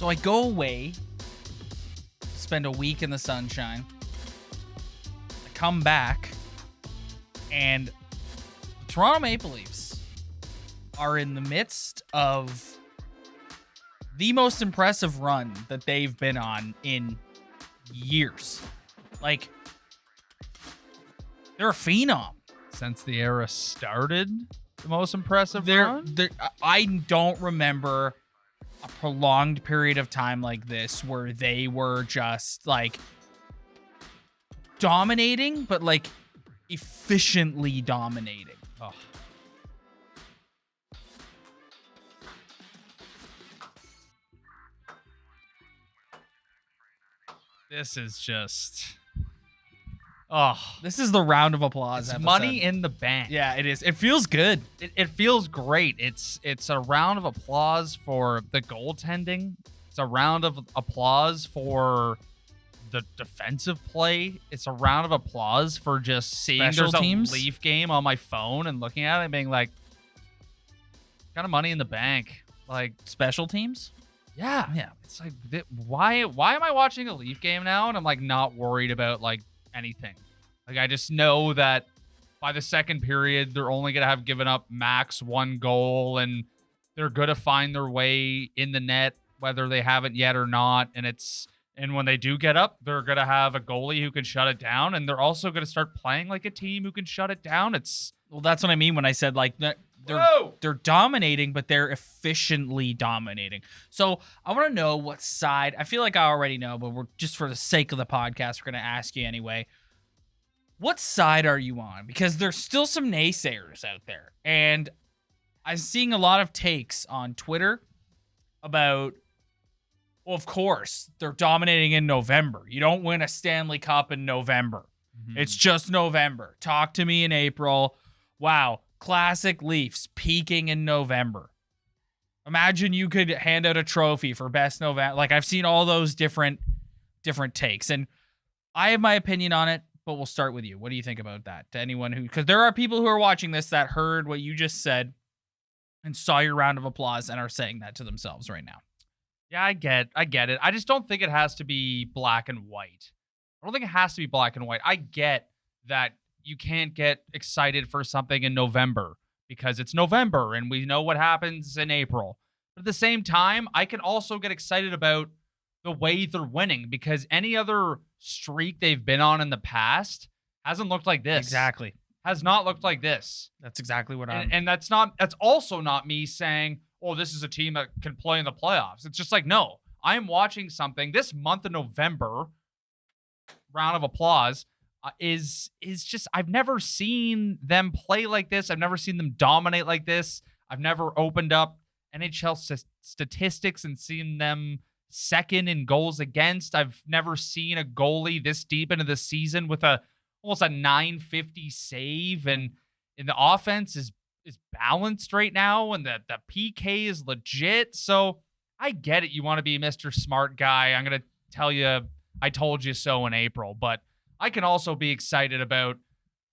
So I go away, spend a week in the sunshine. I come back, and the Toronto Maple Leafs are in the midst of the most impressive run that they've been on in years. Like, they're a phenom. Since the era started, the most impressive run? I don't remember a prolonged period of time like this where they were just like dominating, but like efficiently dominating. Oh. This is just... Oh, This is the round of applause. it's episode. money in the bank. Yeah, it is. It feels good. It feels great. It's a round of applause for the goaltending. It's a round of applause for the defensive play. It's a round of applause for just seeing Special there's teams? a Leaf game on my phone and looking at it and being like, kind of money in the bank. Like, Special teams? yeah. It's like, why am I watching a Leaf game now? And I'm like not worried about like anything. Like, I just know that by the second period, they're only going to have given up max one goal, and they're going to find their way in the net, whether they haven't yet or not. And when they do get up, they're going to have a goalie who can shut it down, and they're also going to start playing like a team who can shut it down. Well, that's what I mean when I said like they're dominating, but they're efficiently dominating. So I want to know what side. I feel like I already know, but we're just for the sake of the podcast, we're going to ask you anyway. What side are you on? Because there's still some naysayers out there, and I'm seeing a lot of takes on Twitter about, well, of course, they're dominating in November. You don't win a Stanley Cup in November. Mhm. It's just November. Talk to me in April. Wow. Classic Leafs peaking in November. Imagine you could hand out a trophy for best November. Like, I've seen all those different takes, and I have my opinion on it, but we'll start with you. What do you think about that? To anyone who, because there are people who are watching this that heard what you just said and saw your round of applause and are saying that to themselves right now. Yeah, I get it. I just don't think it has to be black and white. I don't think it has to be black and white. I get that you can't get excited for something in November because it's November and we know what happens in April. But at the same time, I can also get excited about the way they're winning because any other streak they've been on in the past hasn't looked like this. Exactly. Has not looked like this. That's exactly what And that's also not me saying, oh, this is a team that can play in the playoffs. It's just like, no, I am watching something this month of November. Round of applause is just, I've never seen them play like this. I've never seen them dominate like this. I've never opened up NHL statistics and seen them second in goals against. I've never seen a goalie this deep into the season with almost a 950 save, and the offense is balanced right now, and the PK is legit. So I get it. You want to be Mr. Smart Guy. I'm going to tell you, I told you so in April, but I can also be excited about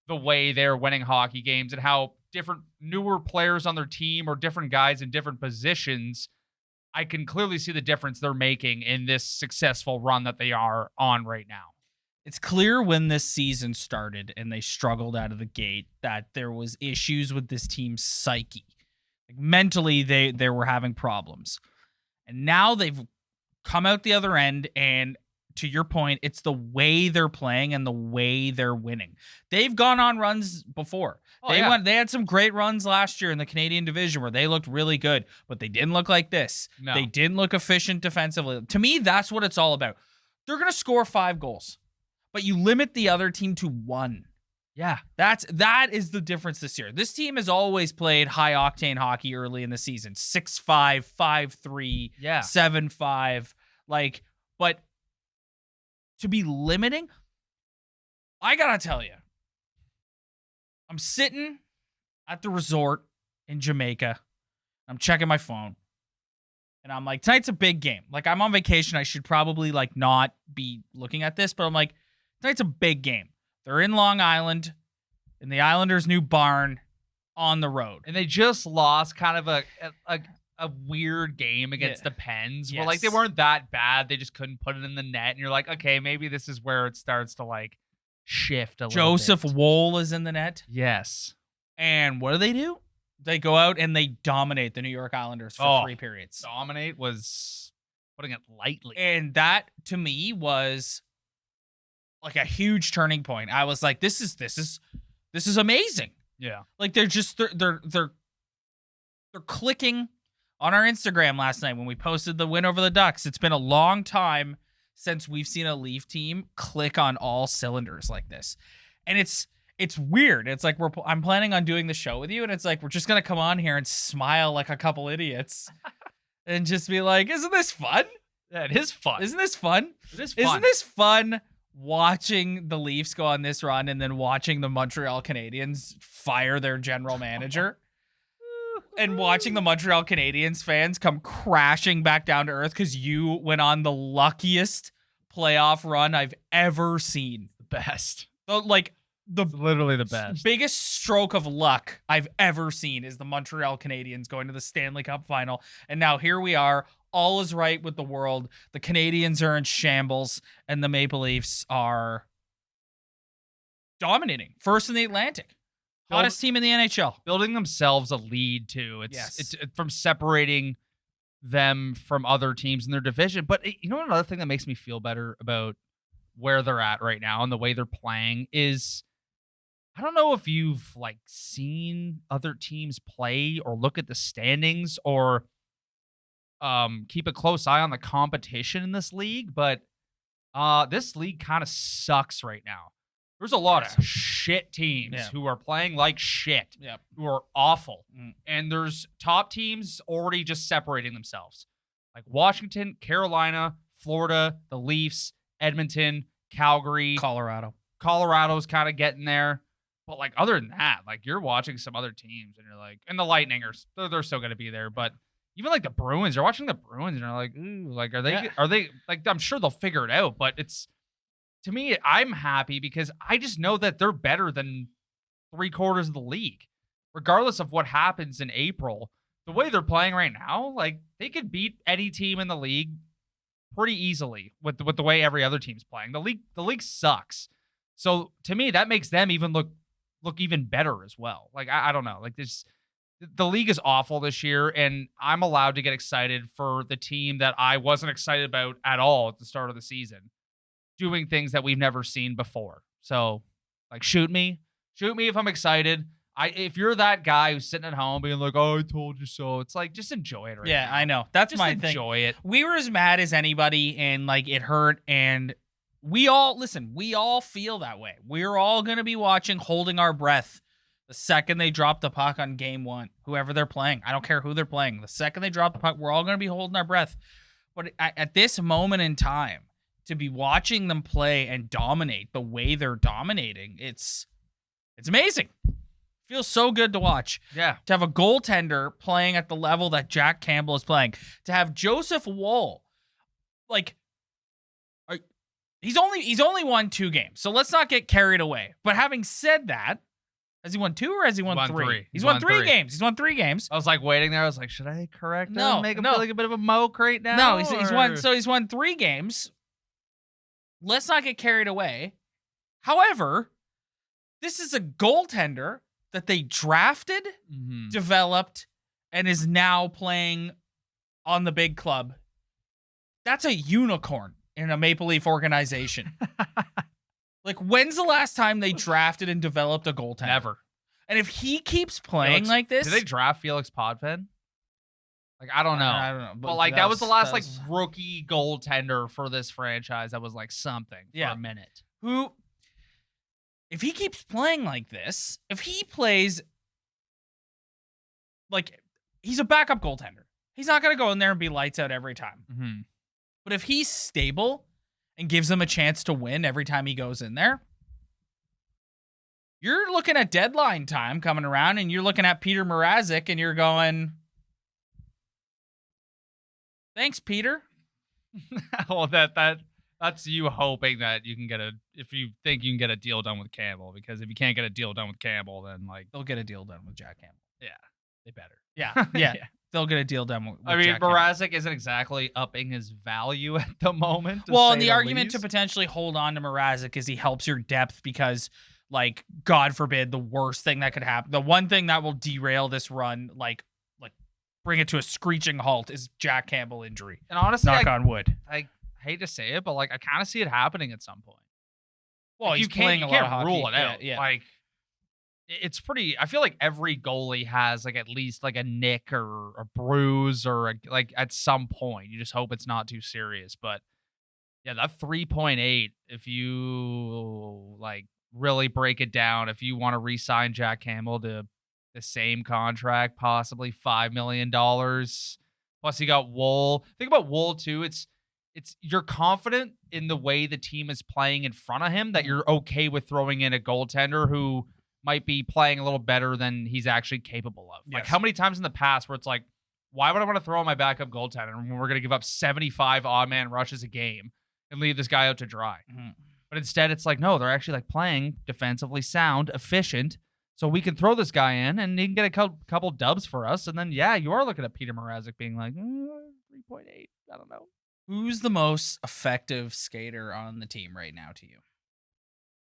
the way they're winning hockey games and how different newer players on their team or different guys in different positions, I can clearly see the difference they're making in this successful run that they are on right now. It's clear when this season started and they struggled out of the gate that there was issues with this team's psyche. Like, mentally, they were having problems. And now they've come out the other end, and to your point, it's the way they're playing and the way they're winning. They've gone on runs before. They had some great runs last year in the Canadian division where they looked really good, but they didn't look like this. No. They didn't look efficient defensively. To me, that's what it's all about. They're going to score 5 goals, but you limit the other team to 1. Yeah. That is the difference this year. This team has always played high octane hockey early in the season. 6-5, 5-3, 7-5. Like, but to be limiting, I gotta tell you, I'm sitting at the resort in Jamaica. I'm checking my phone. And I'm like, tonight's a big game. Like, I'm on vacation. I should probably like not be looking at this, but I'm like, tonight's a big game. They're in Long Island in the Islanders' new barn on the road. And they just lost kind of a a weird game against the Pens where, like, they Yes. weren't that bad. They just couldn't put it in the net. And you're like, okay, maybe this is where it starts to, like, shift a little Joseph bit. Wohl is in the net. Yes. And what do? They go out and they dominate the New York Islanders for 3 periods. Dominate was putting it lightly. And that, to me, was like a huge turning point. I was like, this is amazing. Yeah. Like, they're clicking on our Instagram last night when we posted the win over the Ducks. It's been a long time since we've seen a Leaf team click on all cylinders like this. And it's weird. It's like I'm planning on doing the show with you, and it's like we're just gonna come on here and smile like a couple idiots and just be like, isn't this fun? Yeah, it is fun. Isn't this fun? It is fun. Isn't this fun watching the Leafs go on this run and then watching the Montreal Canadiens fire their general manager? And watching the Montreal Canadiens fans come crashing back down to earth because you went on the luckiest playoff run I've ever seen. The best. So, like, It's literally the best. biggest stroke of luck I've ever seen is the Montreal Canadiens going to the Stanley Cup final. And now here we are. All is right with the world. The Canadiens are in shambles, and the Maple Leafs are dominating. First in the Atlantic. Hottest team in the NHL. Building themselves a lead, too. It's from separating them from other teams in their division. But you know, another thing that makes me feel better about where they're at right now and the way they're playing is, I don't know if you've, like, seen other teams play or look at the standings or keep a close eye on the competition in this league, but this league kind of sucks right now. There's a lot of shit teams who are playing like shit, who are awful. And there's top teams already just separating themselves. Like Washington, Carolina, Florida, the Leafs, Edmonton, Calgary. Colorado's kind of getting there. But, like, other than that, like, you're watching some other teams and you're like, and the Lightning they're still going to be there. But even, like, the Bruins, you're watching the Bruins and you're like, ooh, like, are they, like, I'm sure they'll figure it out. But to me, I'm happy because I just know that they're better than 3/4 of the league. Regardless of what happens in April, the way they're playing right now, like, they could beat any team in the league pretty easily with the way every other team's playing. The league sucks. So to me, that makes them even look even better as well. Like, I don't know. Like, the league is awful this year, and I'm allowed to get excited for the team that I wasn't excited about at all at the start of the season, doing things that we've never seen before. So, like, shoot me if I'm excited. If you're that guy who's sitting at home being like, "Oh, I told you so," it's like, just enjoy it right now. Yeah, I know. That's my thing. Enjoy it. We were as mad as anybody, and, like, it hurt, and we all feel that way. We're all going to be watching, holding our breath the second they drop the puck on game 1, whoever they're playing. I don't care who they're playing. The second they drop the puck, we're all going to be holding our breath. But at this moment in time, to be watching them play and dominate the way they're dominating, it's amazing. Feels so good to watch. Yeah. To have a goaltender playing at the level that Jack Campbell is playing. To have Joseph Wohl, like, he's only won 2 games, so let's not get carried away. But having said that, has he won 2 or has he won 3? He's won 3 games. He's won 3 games. I was, like, waiting there. I was like, should I correct him? No, Make him feel like a bit of a moke right now? No, he's won 3 games. Let's not get carried away. However, this is a goaltender that they drafted, developed, and is now playing on the big club. That's a unicorn in a Maple Leaf organization. Like, when's the last time they drafted and developed a goaltender? Never. And if he keeps playing like this... Did they draft Felix Podfen? Like, I don't know. I don't know. But like, that was the last, like, rookie goaltender for this franchise that was, like, something for a minute. Who... If he keeps playing like this, if he plays, like, he's a backup goaltender. He's not going to go in there and be lights out every time. Mm-hmm. But if he's stable and gives them a chance to win every time he goes in there, you're looking at deadline time coming around and you're looking at Peter Mrazek and you're going, thanks, Peter. Well, that's you hoping that you can if you think you can get a deal done with Campbell, because if you can't get a deal done with Campbell, then, like, they'll get a deal done with Jack Campbell. Yeah, they better. Yeah. they'll get a deal done with I mean, Jack Campbell. Mrazek isn't exactly upping his value at the moment. Well, and the argument to potentially hold on to Mrazek is he helps your depth because, like, God forbid, the worst thing that could happen, the one thing that will derail this run, like bring it to a screeching halt, is Jack Campbell injury. And honestly, knock on wood. I hate to say it, but like I kind of see it happening at some point. Well, like, he's playing a lot of hockey. Rule it out. Yeah. Like it's pretty. I feel like every goalie has like at least like a nick or a bruise or like at some point. You just hope it's not too serious. But yeah, that 3.8. If you like really break it down, if you want to re-sign Jack Campbell to the same contract, possibly $5 million. Plus, you got Wool. Think about Wool too. It's you're confident in the way the team is playing in front of him that you're okay with throwing in a goaltender who might be playing a little better than he's actually capable of. Like how many times in the past where it's like, why would I want to throw my backup goaltender when we're going to give up 75 odd man rushes a game and leave this guy out to dry? Mm-hmm. But instead, it's like, no, they're actually like playing defensively sound, efficient. So we can throw this guy in and he can get a couple dubs for us. And then, yeah, you are looking at Peter Mrazek being like, 3.8. I don't know. Who's the most effective skater on the team right now to you?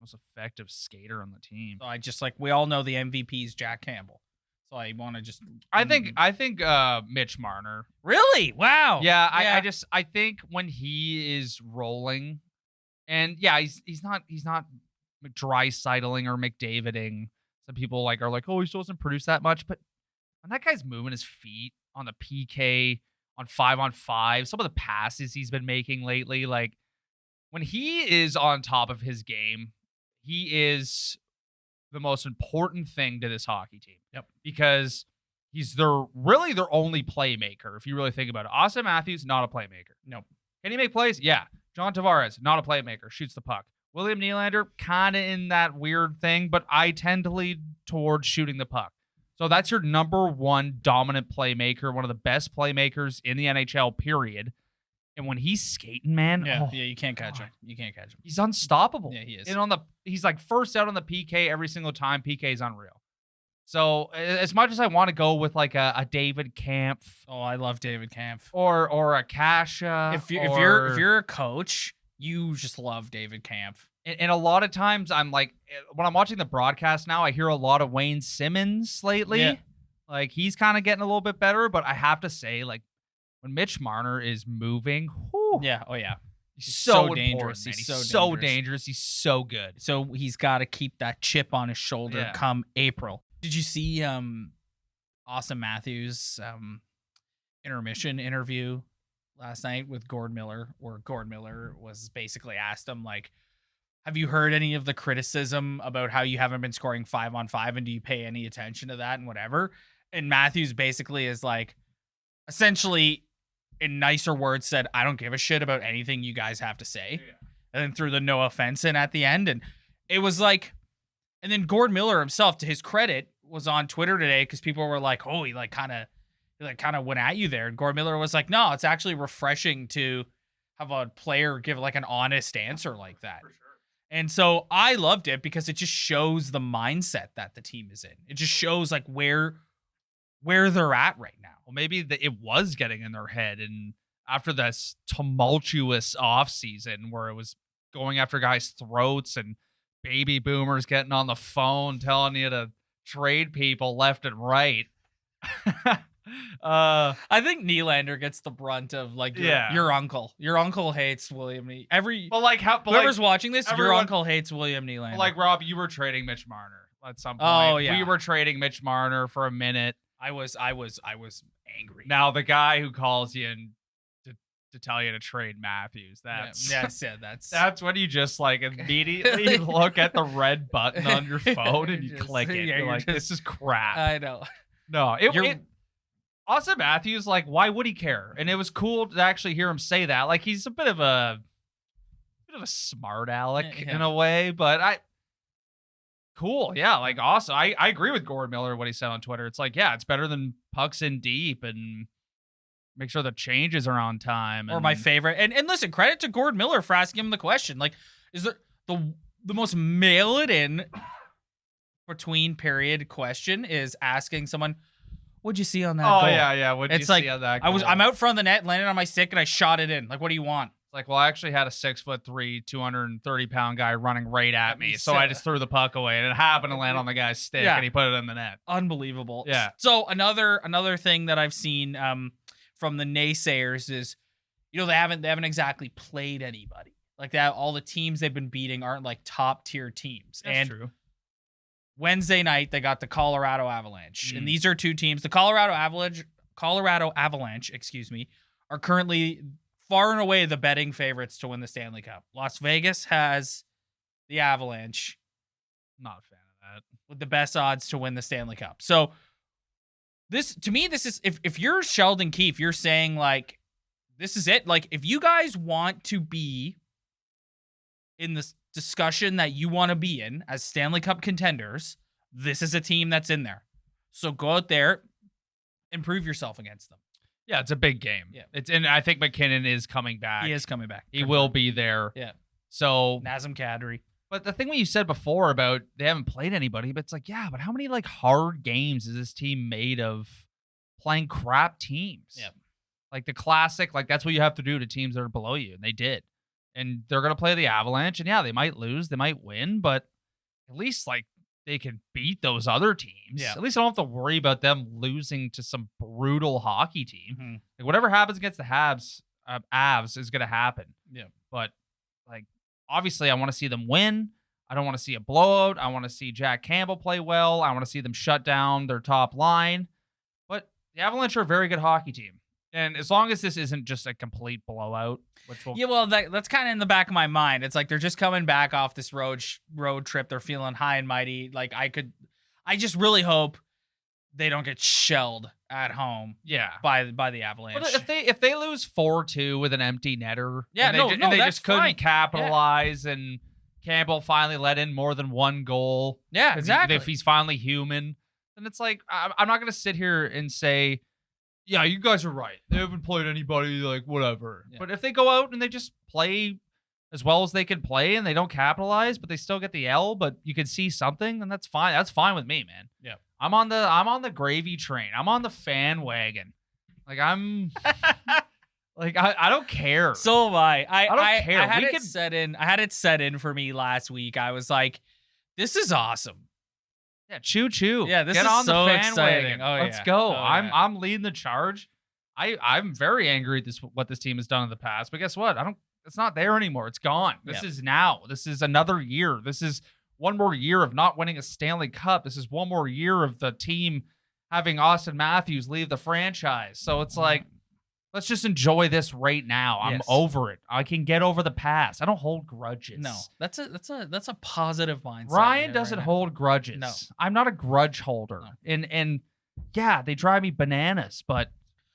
Most effective skater on the team. So I just we all know the MVP is Jack Campbell. So I want to just. I think Mitch Marner. Really? Wow. Yeah. I think when he is rolling, and yeah, he's not dry-sidling or McDaviding. Some people are like, oh, he still doesn't produce that much. But when that guy's moving his feet on the PK, on 5-on-5, some of the passes he's been making lately, like when he is on top of his game, he is the most important thing to this hockey team. Yep. Because he's their only playmaker, if you really think about it. Austin Matthews, not a playmaker. Nope. Can he make plays? Yeah. John Tavares, not a playmaker, shoots the puck. William Nylander, kind of in that weird thing, but I tend to lead towards shooting the puck. So that's your number one dominant playmaker, one of the best playmakers in the NHL, period. And when he's skating, man, you can't catch him. You can't catch him. He's unstoppable. Yeah, he is. And he's like first out on the PK every single time. PK is unreal. So as much as I want to go with like a David Kampf, I love David Kampf, or a Kasha, if you're a coach, you just love David Kampf. And a lot of times I'm like, when I'm watching the broadcast now, I hear a lot of Wayne Simmons lately. Yeah. Like he's kind of getting a little bit better, but I have to say, like when Mitch Marner is moving, whew, he's so dangerous. He's so dangerous. He's so good. So he's got to keep that chip on his shoulder come April. Did you see Austin Matthews' intermission interview last night with Gord Miller, where Gord Miller was basically asked him, like, have you heard any of the criticism about how you haven't been scoring 5-on-5, and do you pay any attention to that and whatever? And Matthews basically is like, essentially, in nicer words, said, I don't give a shit about anything you guys have to say. Yeah. And then threw the no offense in at the end. And it was like, and then Gord Miller himself, to his credit, was on Twitter today because people were like, oh, he kind of went at you there. And Gord Miller was like, no, it's actually refreshing to have a player give like an honest answer like that. For sure. And so I loved it because it just shows the mindset that the team is in. It just shows like where they're at right now. Well, maybe it was getting in their head, and after this tumultuous offseason where it was going after guys' throats and baby boomers getting on the phone telling you to trade people left and right. I think Nylander gets the brunt of like your uncle. Your uncle hates William whoever's watching this, your uncle hates William Nylander. Like Rob, you were trading Mitch Marner at some point. Oh yeah, we were trading Mitch Marner for a minute. I was angry. Now the guy who calls you and to tell you to trade Matthews, that's when you just like immediately look at the red button on your phone and you click it. You're like, this is crap. I know. No, Austin Matthews, like, why would he care? And it was cool to actually hear him say that. Like, he's a bit of a smart aleck in a way, but cool. Yeah, like, awesome. I agree with Gord Miller, what he said on Twitter. It's like, yeah, it's better than pucks in deep and make sure the changes are on time. Or my favorite. And listen, credit to Gord Miller for asking him the question. Like, is there the most mail it in between period question is asking someone, What'd you see on that Oh goal? yeah. What'd you It's like see on that goal? I'm out front of the net, landed on my stick, and I shot it in. Like, what do you want? It's like, well, I actually had a 6'3", 230-pound guy running right at me, so I just threw the puck away, and it happened to land on the guy's stick, and he put it in the net. Unbelievable. Yeah. So another thing that I've seen from the naysayers is, they haven't exactly played anybody like that. All the teams they've been beating aren't like top tier teams. That's true. Wednesday night they got the Colorado Avalanche, and these are two teams. The Colorado Avalanche, are currently far and away the betting favorites to win the Stanley Cup. Las Vegas has the Avalanche. Not a fan of that. With the best odds to win the Stanley Cup. So this is if you're Sheldon Keefe, you're saying like, this is it. Like, if you guys want to be in this discussion that you want to be in as Stanley Cup contenders, this is a team that's in there. So go out there and prove yourself against them. Yeah, it's a big game. Yeah. And I think McKinnon is coming back. He is coming back. He will be there. Yeah. So Nazem Kadri. But the thing what you said before about they haven't played anybody, but it's like, yeah, but how many like hard games is this team made of playing crap teams? Yeah. Like the classic, like that's what you have to do to teams that are below you. And they did. And they're going to play the Avalanche. And yeah, they might lose. They might win. But at least like they can beat those other teams. Yeah. At least I don't have to worry about them losing to some brutal hockey team. Mm-hmm. Like whatever happens against the Avs is going to happen. Yeah. But like, obviously, I want to see them win. I don't want to see a blowout. I want to see Jack Campbell play well. I want to see them shut down their top line. But the Avalanche are a very good hockey team. And as long as this isn't just a complete blowout, which will... Yeah, well, that's kind of in the back of my mind. It's like they're just coming back off this road trip. They're feeling high and mighty. Like, I just really hope they don't get shelled at home. Yeah, by the Avalanche. But if they lose 4-2 with an empty netter, yeah, and they that's just couldn't fine. capitalize, and Campbell finally let in more than one goal. Yeah, exactly. If he's finally human, then it's like I'm not gonna sit here and say, yeah, you guys are right. They haven't played anybody, like whatever. Yeah. But if they go out and they just play as well as they can play and they don't capitalize, but they still get the L, but you can see something, then that's fine. That's fine with me, man. Yeah. I'm on the gravy train. I'm on the fan wagon. Like I'm like I don't care. So am I. I don't care. I had it set in for me last week. I was like, this is awesome. Yeah, choo choo. Yeah, this Get is on so the fan exciting. wagon. Oh, Let's yeah. go. Oh, I'm leading the charge. I'm very angry at what this team has done in the past. But guess what? It's not there anymore. It's gone. This is now. This is another year. This is one more year of not winning a Stanley Cup. This is one more year of the team having Austin Matthews leave the franchise. So it's like, let's just enjoy this right now. I'm over it. I can get over the past. I don't hold grudges. No, that's a positive mindset. Ryan doesn't hold grudges. No. I'm not a grudge holder. No. And yeah, they drive me bananas, but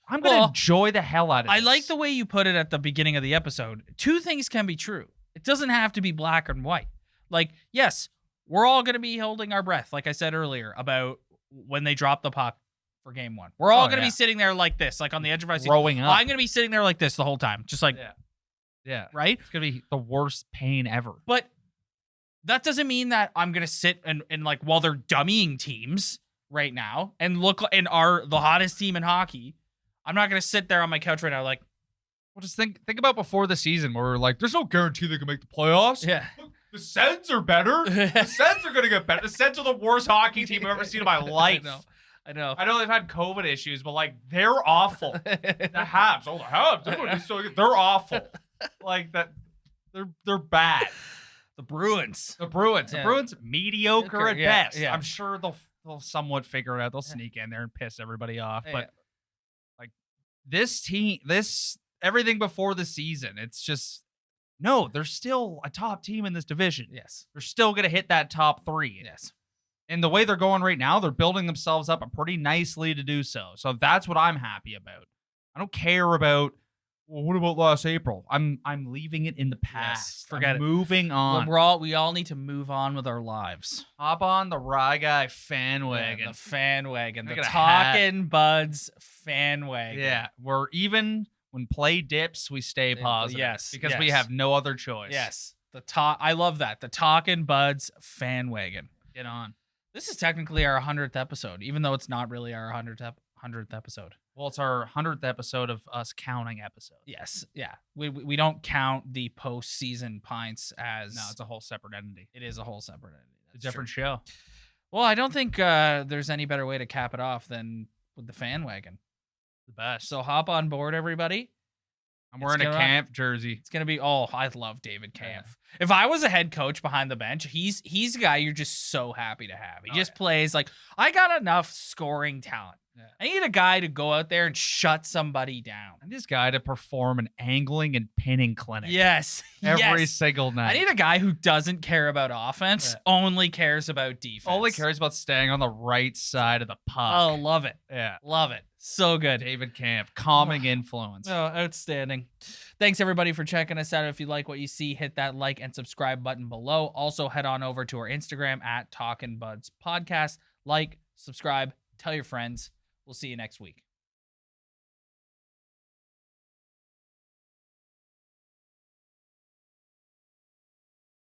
I'm going to enjoy the hell out of it. I like the way you put it at the beginning of the episode. Two things can be true. It doesn't have to be black and white. Like, yes, we're all going to be holding our breath, like I said earlier, about when they drop the puck for game one. We're all going to be sitting there like this, like on the edge of our seat. Growing up. I'm going to be sitting there like this the whole time. Just like, yeah. Right? It's going to be the worst pain ever. But that doesn't mean that I'm going to sit and like, while they're dummying teams right now and look and are the hottest team in hockey, I'm not going to sit there on my couch right now like, well, just think about before the season where we're like, there's no guarantee they can make the playoffs. Yeah. The Sens are better. The Sens are going to get better. The Sens are the worst hockey team I've ever seen in my life. I know. I know they've had COVID issues, but like they're awful. The Habs, the Habs, they're awful. Like that, they're bad. The Bruins, mediocre at best. Yeah. I'm sure they'll somewhat figure it out. They'll sneak in there and piss everybody off. But like this team, everything before the season, it's just no. They're still a top team in this division. Yes, they're still gonna hit that top 3. Yes. And the way they're going right now, they're building themselves up pretty nicely to do so. So that's what I'm happy about. I don't care about, well, what about last April? I'm leaving it in the past. Yes, forget it. Moving on. We all need to move on with our lives. Hop on the Rye Guy fan wagon. Yeah, the fan wagon. I The got a Talkin' Buds fan wagon. Yeah, we're even when play dips, we stay positive. Yes. Because we have no other choice. Yes. I love that. The Talkin' Buds fan wagon. Get on. This is technically our 100th episode, even though it's not really our 100th 100th episode. Well, it's our 100th episode of us counting episodes. Yes. Yeah. We don't count the postseason pints as. No, it's a whole separate entity. It is a whole separate entity. It's a different show. Well, I don't think there's any better way to cap it off than with the fan wagon. The best. So hop on board, everybody. I'm wearing a Camp jersey. It's going to be, I love David Camp. Yeah. If I was a head coach behind the bench, he's a guy you're just so happy to have. He just plays like, I got enough scoring talent. Yeah. I need a guy to go out there and shut somebody down. I need this guy to perform an angling and pinning clinic. Yes. Every single night. I need a guy who doesn't care about offense, only cares about defense. Only cares about staying on the right side of the puck. Oh, love it. Yeah. Love it. So good. David Camp, calming influence. Oh, outstanding. Thanks, everybody, for checking us out. If you like what you see, hit that like and subscribe button below. Also, head on over to our Instagram at Talkin' Buds Podcast. Like, subscribe, tell your friends. We'll see you next week.